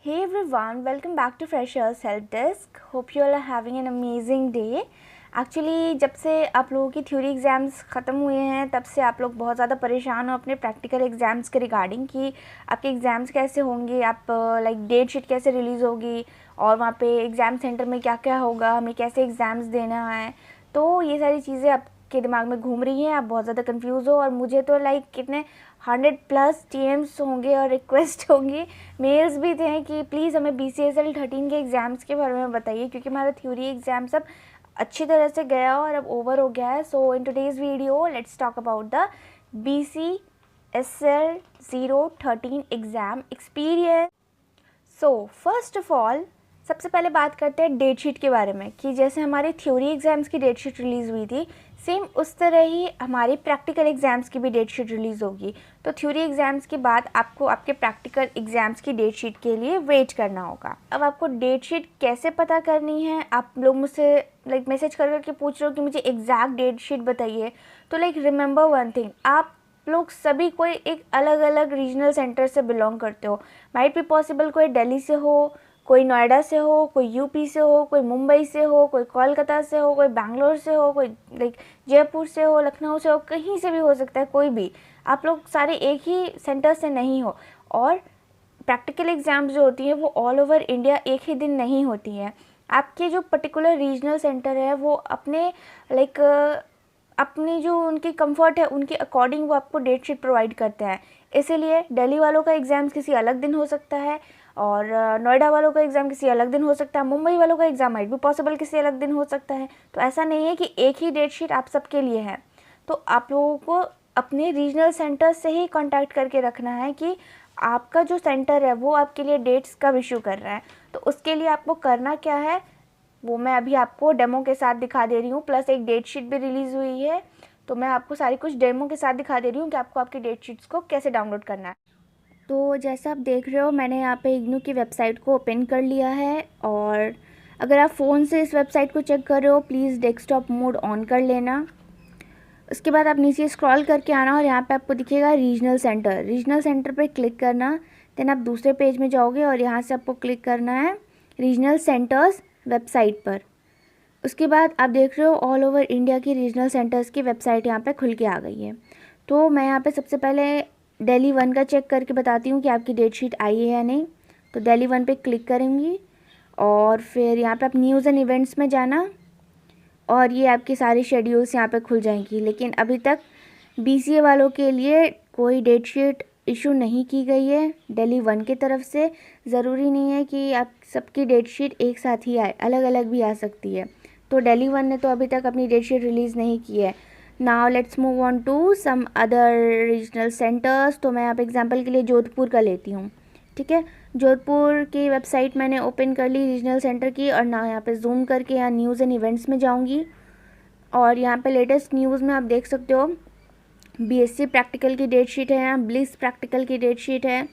Hey everyone, welcome back to Freshers Help Desk. Hope you all are having an amazing day. Actually जब से आप लोगों की theory exams ख़त्म हुए हैं तब से आप लोग बहुत ज़्यादा परेशान हो अपने प्रैक्टिकल एग्ज़ाम्स के रिगार्डिंग कि आपके एग्ज़ाम्स कैसे होंगे, आप लाइक डेट शीट कैसे रिलीज़ होगी और वहाँ पे एग्ज़ाम सेंटर में क्या क्या होगा, हमें कैसे एग्ज़ाम्स देना है। तो ये सारी चीज़ें आपके दिमाग में घूम रही हैं, आप बहुत ज़्यादा कंफ्यूज हो। और मुझे तो लाइक कितने 100+ TMs होंगे और रिक्वेस्ट होंगी, मेल्स भी थे कि प्लीज़ हमें BCSL 13 के एग्ज़ाम्स के बारे में बताइए, क्योंकि हमारा थ्योरी एग्ज़ाम सब अच्छी तरह से गया और अब ओवर हो गया है। So in today's video let's talk about the BCSL 013 exam experience. So first of all सबसे पहले बात करते हैं डेट शीट के बारे में कि जैसे हमारी थ्योरी एग्ज़ाम्स की डेट शीट रिलीज़ हुई थी, सेम उस तरह ही हमारी प्रैक्टिकल एग्ज़ाम्स की भी डेट शीट रिलीज़ होगी। तो थ्योरी एग्ज़ाम्स के बाद आपको आपके प्रैक्टिकल एग्ज़ाम्स की डेट शीट के लिए वेट करना होगा। अब आपको डेट शीट कैसे पता करनी है, आप लोग मुझसे लाइक मैसेज कर करके पूछ रहे हो कि मुझे एग्जैक्ट डेट शीट बताइए। तो लाइक रिमेंबर वन थिंग, आप लोग सभी कोई एक अलग अलग रीजनल सेंटर से बिलोंग करते हो। माइट बी पॉसिबल कोई दिल्ली से हो, कोई नोएडा से हो, कोई यूपी से हो, कोई मुंबई से हो, कोई कोलकाता से हो, कोई बैंगलोर से हो, कोई लाइक जयपुर से हो, लखनऊ से हो, कहीं से भी हो सकता है कोई भी। आप लोग सारे एक ही सेंटर से नहीं हो। और प्रैक्टिकल एग्ज़ाम्स जो होती हैं वो ऑल ओवर इंडिया एक ही दिन नहीं होती हैं। आपके जो पर्टिकुलर रीजनल सेंटर है वो अपने लाइक अपनी जो उनकी कंफर्ट है उनके अकॉर्डिंग वो आपको डेट शीट प्रोवाइड करते हैं। इसीलिए दिल्ली वालों का एग्ज़ाम किसी अलग दिन हो सकता है और नोएडा वालों का एग्ज़ाम किसी अलग दिन हो सकता है, मुंबई वालों का एग्ज़ाम माइट भी पॉसिबल किसी अलग दिन हो सकता है। तो ऐसा नहीं है कि एक ही डेट शीट आप सबके लिए है। तो आप लोगों को अपने रीजनल सेंटर से ही कांटेक्ट करके रखना है कि आपका जो सेंटर है वो आपके लिए डेट्स कब इशू कर रहा है। तो उसके लिए आपको करना क्या है वो मैं अभी आपको डेमो के साथ दिखा दे रही हूँ, प्लस एक डेट शीट भी रिलीज़ हुई है। तो मैं आपको सारी कुछ डेमो के साथ दिखा दे रही हूँ कि आपको आपकी डेट शीट्स को कैसे डाउनलोड करना है। तो जैसा आप देख रहे हो मैंने यहाँ पे इग्नू की वेबसाइट को ओपन कर लिया है। और अगर आप फ़ोन से इस वेबसाइट को चेक कर रहे हो प्लीज़ डेस्कटॉप मोड ऑन कर लेना। उसके बाद आप नीचे स्क्रॉल करके आना और यहाँ पे आपको दिखेगा रीजनल सेंटर पर क्लिक करना। देन आप दूसरे पेज में जाओगे और यहाँ से आपको क्लिक करना है रीजनल सेंटर्स वेबसाइट पर। उसके बाद आप देख रहे हो ऑल ओवर इंडिया की रीजनल सेंटर्स की वेबसाइट यहाँ पे खुल के आ गई है। तो मैं यहाँ पे सबसे पहले दिल्ली 1 का चेक करके बताती हूँ कि आपकी डेट शीट आई है या नहीं। तो दिल्ली 1 पे क्लिक करूँगी और फिर यहाँ पे आप न्यूज़ एंड इवेंट्स में जाना और ये आपकी सारी शेड्यूल्स यहाँ पे खुल जाएंगी। लेकिन अभी तक BCA वालों के लिए कोई डेट शीट इशू नहीं की गई है दिल्ली 1 की तरफ से। ज़रूरी नहीं है कि आप सबकी डेट शीट एक साथ ही आए, अलग अलग भी आ सकती है। तो दिल्ली 1 ने तो अभी तक अपनी डेट शीट रिलीज़ नहीं की है। Now let's move on to some other regional centres. तो मैं यहाँ पे एग्जांपल के लिए जोधपुर का लेती हूँ, ठीक है। जोधपुर की वेबसाइट मैंने ओपन कर ली रीजनल सेंटर की और ना यहाँ पे जूम करके यहाँ न्यूज़ एंड इवेंट्स में जाऊँगी और यहाँ पे लेटेस्ट न्यूज़ में आप देख सकते हो BSc प्रैक्टिकल की डेट शीट है, यहाँ ब्लिस प्रैक्टिकल की डेट शीट है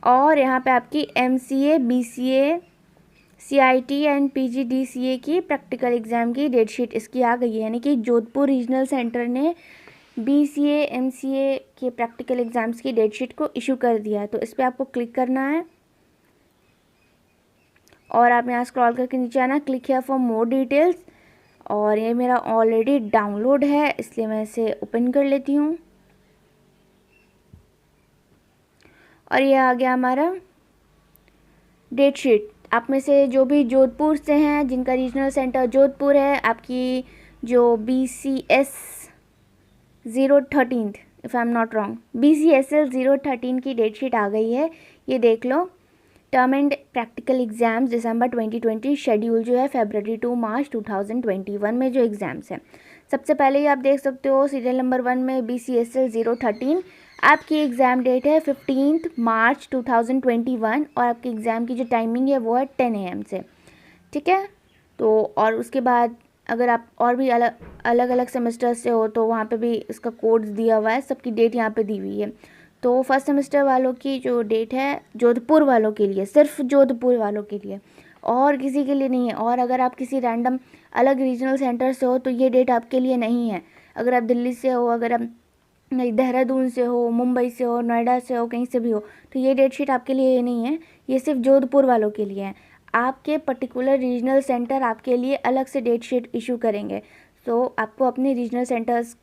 और यहाँ पे आपकी MCA BCA CIT and PGDCA की प्रैक्टिकल एग्ज़ाम की डेट शीट इसकी आ गई है। यानी कि जोधपुर रीजनल सेंटर ने BCA MCA के प्रैक्टिकल एग्ज़ाम्स की डेट शीट को इशू कर दिया है। तो इस पर आपको क्लिक करना है और आप यहाँ स्क्रॉल करके नीचे आना, click here for more details. और ये मेरा ऑलरेडी डाउनलोड है इसलिए मैं इसे ओपन कर लेती हूँ और ये आ गया हमारा डेट शीट। आप में से जो भी जोधपुर से हैं, जिनका रीजनल सेंटर जोधपुर है, आपकी जो BCS 013 if I am not wrong BCSL 013 की डेट शीट आ गई है। ये देख लो, टर्म एंड प्रैक्टिकल एग्ज़ाम्स दिसंबर 2020, शेड्यूल जो है फरवरी टू मार्च 2021 में जो एग्ज़ाम्स हैं। सबसे पहले ही आप देख सकते हो सीरियल नंबर 1 में BCSL 013 आपकी एग्ज़ाम डेट है 15 मार्च 2021 और आपकी एग्ज़ाम की जो टाइमिंग है वो है 10 AM से, ठीक है। तो और उसके बाद अगर आप और भी अलग अलग सेमेस्टर से हो तो वहाँ पे भी इसका कोड्स दिया हुआ है, सबकी डेट यहाँ पे दी हुई है। तो फर्स्ट सेमेस्टर वालों की जो डेट है जोधपुर वालों के लिए, सिर्फ जोधपुर वालों के लिए, और किसी के लिए नहीं है। और अगर आप किसी रैंडम अलग रीजनल सेंटर से हो तो ये डेट आपके लिए नहीं है। अगर आप दिल्ली से हो, अगर आप नहीं देहरादून से हो, मुंबई से हो, नोएडा से हो, कहीं से भी हो, तो ये डेट शीट आपके लिए ये नहीं है, ये सिर्फ जोधपुर वालों के लिए है। आपके पर्टिकुलर रीजनल सेंटर आपके लिए अलग से डेट शीट इशू करेंगे, तो आपको अपने रीजनल सेंटर्स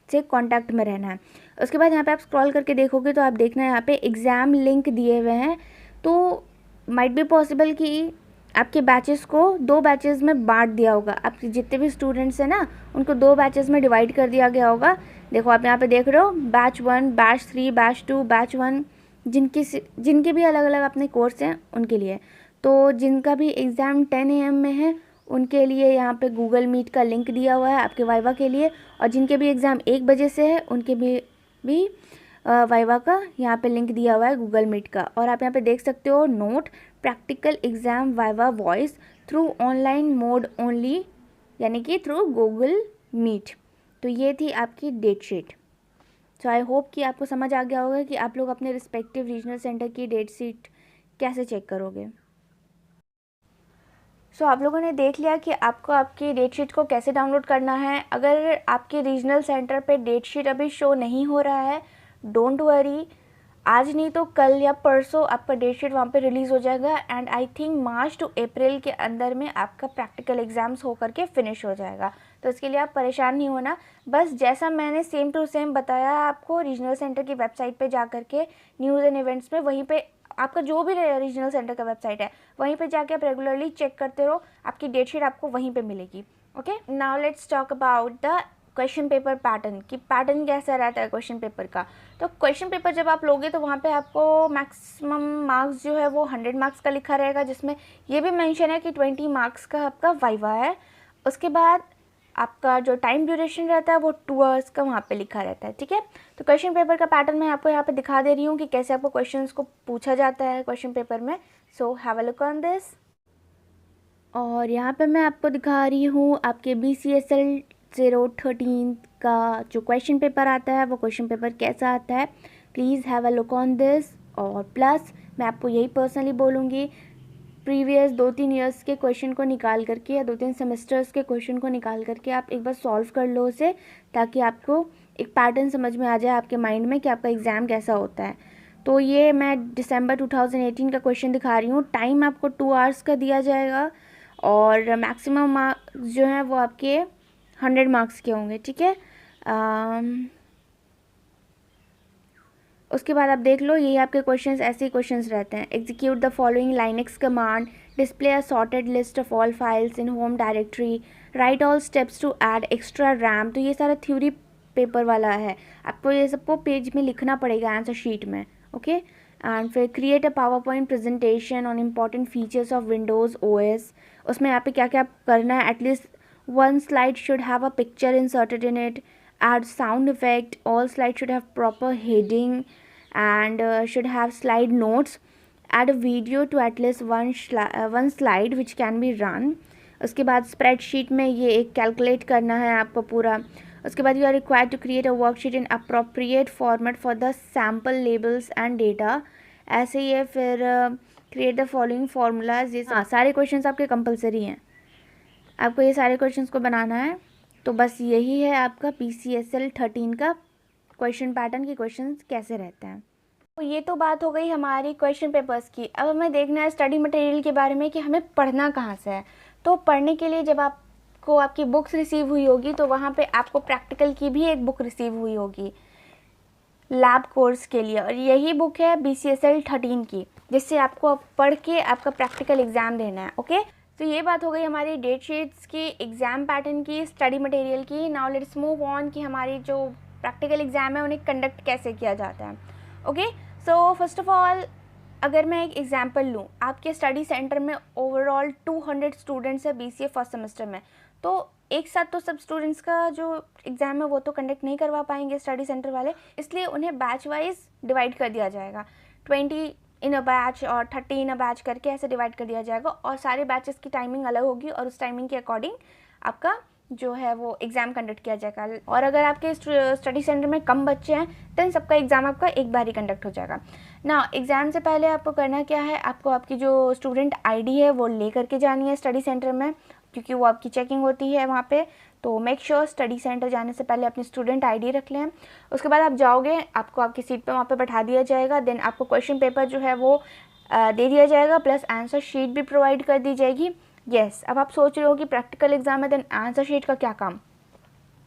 से कांटेक्ट में रहना है। उसके बाद यहाँ पे आप स्क्रॉल करके देखोगे तो आप देखना है यहाँ पे एग्ज़ाम लिंक दिए हुए हैं, तो माइट बी पॉसिबल कि आपके बैचेस को 2 बैचेस में बांट दिया होगा। आपके जितने भी स्टूडेंट्स हैं ना, उनको 2 बैचेस में डिवाइड कर दिया गया होगा। देखो आप यहाँ पे देख रहे हो, बैच 1, बैच 3, बैच 2, बैच 1, जिनके भी अलग अलग अपने कोर्स हैं उनके लिए। तो जिनका भी एग्ज़ाम 10 AM में है उनके लिए यहाँ पे गूगल मीट का लिंक दिया हुआ है आपके वाइवा के लिए, और जिनके भी एग्ज़ाम 1 बजे से है उनके भी वाइवा का यहाँ पे लिंक दिया हुआ है गूगल मीट का। और आप यहाँ पे देख सकते हो, note practical exam viva voice through online mode only, यानी कि थ्रू गूगल मीट। तो ये थी आपकी date sheet. So I hope कि आपको समझ आ गया होगा कि आप लोग अपने रिस्पेक्टिव रीजनल सेंटर की डेट शीट कैसे चेक करोगे। सो आप लोगों ने देख लिया कि आपको आपकी डेट शीट को कैसे डाउनलोड करना है। अगर आपके रीजनल सेंटर पे डेट शीट अभी शो नहीं हो रहा है, डोंट वरी, आज नहीं तो कल या परसों आपका डेट शीट वहाँ पे रिलीज़ हो जाएगा। And I think March to April के अंदर में आपका प्रैक्टिकल एग्ज़ाम्स हो करके फिनिश हो जाएगा। तो इसके लिए आप परेशान नहीं होना, बस जैसा मैंने सेम टू सेम बताया आपको रीजनल सेंटर की वेबसाइट पे जा करके न्यूज़ एंड इवेंट्स में, वहीं पे आपका जो भी रीजनल सेंटर का वेबसाइट है वहीं पे जाके आप रेगुलरली चेक करते रहो, आपकी डेट शीट आपको वहीं पे मिलेगी। Okay, now let's talk about the question paper pattern, कि पैटर्न कैसा रहता है क्वेश्चन पेपर का। तो क्वेश्चन पेपर जब आप लोगे तो वहाँ पे आपको मैक्सिमम मार्क्स जो है वो 100 मार्क्स का लिखा रहेगा, जिसमें ये भी मेंशन है कि 20 मार्क्स का आपका वाइवा है। उसके बाद आपका जो टाइम ड्यूरेशन रहता है वो 2 आवर्स का वहाँ पे लिखा रहता है। ठीक है, तो क्वेश्चन पेपर का पैटर्न मैं आपको यहाँ पे दिखा दे रही हूँ कि कैसे आपको क्वेश्चंस को पूछा जाता है क्वेश्चन पेपर में। सो have a look on this. और यहाँ पे मैं आपको दिखा रही हूँ आपके BCSL 013 का जो क्वेश्चन पेपर आता है वो क्वेश्चन पेपर कैसा आता है, please have a look on this. और प्लस मैं आपको यही पर्सनली बोलूँगी, प्रीवियस 2-3 ईयर्स के क्वेश्चन को निकाल करके या 2-3 सेमेस्टर्स के क्वेश्चन को निकाल करके आप एक बार सॉल्व कर लो उसे, ताकि आपको एक पैटर्न समझ में आ जाए आपके माइंड में कि आपका एग्ज़ाम कैसा होता है। तो ये मैं दिसंबर 2018 का क्वेश्चन दिखा रही हूँ। टाइम आपको 2 आवर्स का दिया जाएगा और मैक्सिमम मार्क्स जो हैं वो आपके 100 मार्क्स के होंगे। ठीक है, उसके बाद आप देख लो, यही आपके क्वेश्चंस ऐसे ही क्वेश्चंस रहते हैं। Execute the following Linux command, display a sorted list of all files in home directory, write all steps to add extra RAM. तो ये सारा थ्योरी पेपर वाला है, आपको ये सबको पेज में लिखना पड़ेगा आंसर शीट में। ओके, एंड फिर create a power point presentation on important features of Windows OS। उसमें यहाँ पे क्या क्या करना है, at least 1 slide should have a picture inserted in it, add sound effect, all slides should have proper heading and should have slide notes, add a video to at least one slide which can be run। उसके बाद spreadsheet में ये एक calculate करना है आपको पूरा। उसके बाद you are required to create a worksheet in appropriate format for the sample labels and data. ऐसे ही है, फिर क्रिएट द फॉलोइंग फार्मूलाज। ये सारे क्वेश्चंस आपके कंपलसरी हैं, आपको ये सारे क्वेश्चंस को बनाना है। तो बस यही है आपका BCSL 13 का क्वेश्चन पैटर्न के क्वेश्चंस कैसे रहते हैं। तो ये तो बात हो गई हमारी क्वेश्चन पेपर्स की। अब हमें देखना है स्टडी मटेरियल के बारे में कि हमें पढ़ना कहाँ से है। तो पढ़ने के लिए जब आपको आपकी बुक्स रिसीव हुई होगी तो वहाँ पे आपको प्रैक्टिकल की भी एक बुक रिसीव हुई होगी लैब कोर्स के लिए, और यही बुक है BCSL 13 की, जिससे आपको पढ़ के आपका प्रैक्टिकल एग्ज़ाम देना है। ओके, तो ये बात हो गई हमारी डेट शीट्स की, एग्ज़ाम पैटर्न की, स्टडी मटेरियल की। नाउ लेट्स मूव ऑन कि हमारी जो प्रैक्टिकल एग्ज़ाम है उन्हें कंडक्ट कैसे किया जाता है। Okay, so first of all अगर मैं एक एग्जांपल लूँ, आपके स्टडी सेंटर में ओवरऑल 200 स्टूडेंट्स है BCA फर्स्ट सेमेस्टर में, तो एक साथ तो सब स्टूडेंट्स का जो एग्ज़ाम है वो तो कंडक्ट नहीं करवा पाएंगे स्टडी सेंटर वाले, इसलिए उन्हें बैच वाइज डिवाइड कर दिया जाएगा। 20 इन अ बैच और 30 इन अ बैच करके ऐसे डिवाइड कर दिया जाएगा, और सारे बैचेस की टाइमिंग अलग होगी और उस टाइमिंग के अकॉर्डिंग आपका जो है वो एग्ज़ाम कंडक्ट किया जाएगा। और अगर आपके स्टडी सेंटर में कम बच्चे हैं तो सबका एग्ज़ाम आपका एक बार ही कंडक्ट हो जाएगा ना। एग्ज़ाम से पहले आपको करना क्या है, आपको आपकी जो स्टूडेंट ID है वो ले करके जानी है स्टडी सेंटर में, क्योंकि वो आपकी चेकिंग होती है वहाँ पे। तो मेक श्योर स्टडी सेंटर जाने से पहले अपनी स्टूडेंट आईडी रख लें। उसके बाद आप जाओगे, आपको आपकी सीट पे वहाँ पे बैठा दिया जाएगा। देन आपको क्वेश्चन पेपर जो है वो दे दिया जाएगा, प्लस आंसर शीट भी प्रोवाइड कर दी जाएगी। यस, अब आप सोच रहे हो कि प्रैक्टिकल एग्जाम है, देन आंसर शीट का क्या काम।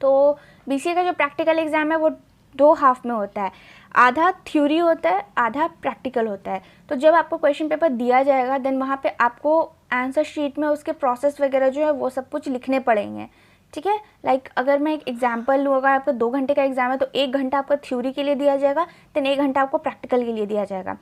तो बीसीए का जो प्रैक्टिकल एग्ज़ाम है वो 2 हाफ में होता है, आधा थ्योरी होता है, आधा प्रैक्टिकल होता है। तो जब आपको क्वेश्चन पेपर दिया जाएगा, देन वहाँ पे आपको आंसर शीट में उसके प्रोसेस वगैरह जो है वो सब कुछ लिखने पड़ेंगे, ठीक है। लाइक अगर मैं एक एग्जांपल लूँ, अगर आपका 2 घंटे का एग्ज़ाम है तो 1 घंटा आपको थ्योरी के लिए दिया जाएगा, देन 1 घंटा आपको प्रैक्टिकल के लिए दिया जाएगा।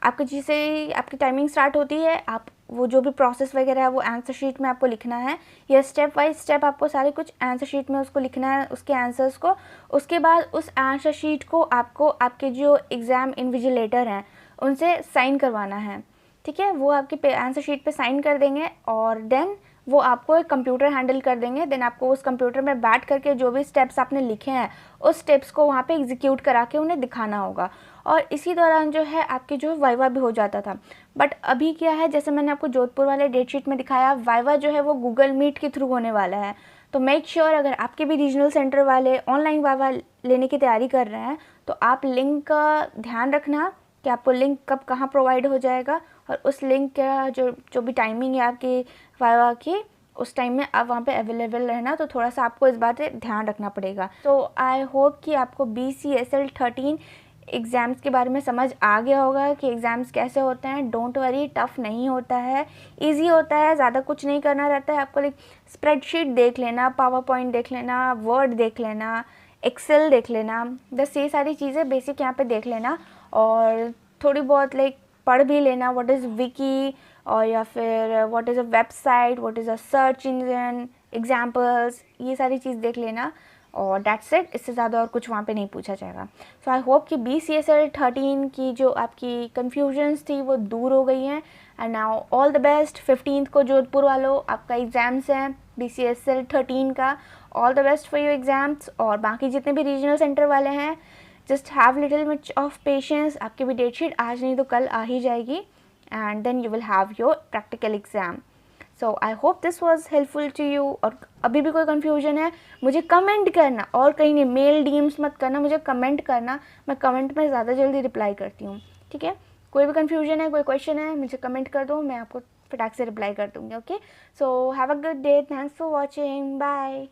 आपको जिसे आपकी टाइमिंग स्टार्ट होती है, आप वो जो भी प्रोसेस वगैरह है वो आंसर शीट में आपको लिखना है, या स्टेप बाय स्टेप आपको सारे कुछ आंसर शीट में उसको लिखना है, उसके आंसर्स को। उसके बाद उस आंसर शीट को आपको आपके जो एग्ज़ाम इन्विजिलेटर हैं उनसे साइन करवाना है, ठीक है। वो आपके आंसर शीट पे साइन कर देंगे और देन वो आपको एक कंप्यूटर हैंडल कर देंगे। देन आपको उस कंप्यूटर में बैठ करके जो भी स्टेप्स आपने लिखे हैं उस स्टेप्स को वहाँ पे एग्जीक्यूट करा के उन्हें दिखाना होगा। और इसी दौरान जो है आपकी जो वाइवा भी हो जाता था। बट अभी क्या है, जैसे मैंने आपको जोधपुर वाले डेट शीट में दिखाया, वाइवा जो है वो गूगल मीट के थ्रू होने वाला है। तो मेक श्योर अगर आपके भी रीजनल सेंटर वाले ऑनलाइन वाइवा लेने की तैयारी कर रहे हैं तो आप लिंक का ध्यान रखना कि आपको लिंक कब कहाँ प्रोवाइड हो जाएगा, और उस लिंक का जो भी टाइमिंग है आपकी वाइवा की, उस टाइम में आप वहाँ पे अवेलेबल रहना। तो थोड़ा सा आपको इस बात पे ध्यान रखना पड़ेगा। तो आई होप कि आपको BCSL 13 एग्ज़ाम्स के बारे में समझ आ गया होगा कि एग्ज़ाम्स कैसे होते हैं। डोंट वरी, टफ़ नहीं होता है, इजी होता है, ज़्यादा कुछ नहीं करना रहता है। आपको लाइक स्प्रेडशीट देख लेना, पावर पॉइंट देख लेना, वर्ड देख लेना, एक्सेल देख लेना, बस ये सारी चीज़ें बेसिक यहाँ पे देख लेना। और थोड़ी बहुत लाइक पढ़ भी लेना, व्हाट इज़ विकी, और या फिर what is a website, what is a search engine, examples, ये सारी चीज़ देख लेना। और डेट्स इट, इससे ज़्यादा और कुछ वहाँ पे नहीं पूछा जाएगा। सो आई होप कि BCSL 13 की जो आपकी कन्फ्यूजन्स थी वो दूर हो गई हैं। And now all the best. 15th को जोधपुर वालों आपका एग्ज़ाम्स हैं BCSL 13 का। All the best for your exams. और बाकी जितने भी रीजनल सेंटर वाले हैं, just have little much of patience. आपकी भी डेट शीट आज नहीं तो कल आ ही जाएगी, and then you will have your practical exam. So I hope this was helpful to you. और अभी भी कोई कन्फ्यूजन है मुझे कमेंट करना, और कहीं नहीं, मेल DMs मत करना, मुझे कमेंट करना। मैं कमेंट में ज़्यादा जल्दी रिप्लाई करती हूँ, ठीक है। कोई भी कन्फ्यूजन है, कोई क्वेश्चन है, मुझे कमेंट कर दो, मैं आपको फटाक से रिप्लाई कर दूँगी। Okay, so have a good day, thanks for watching, bye.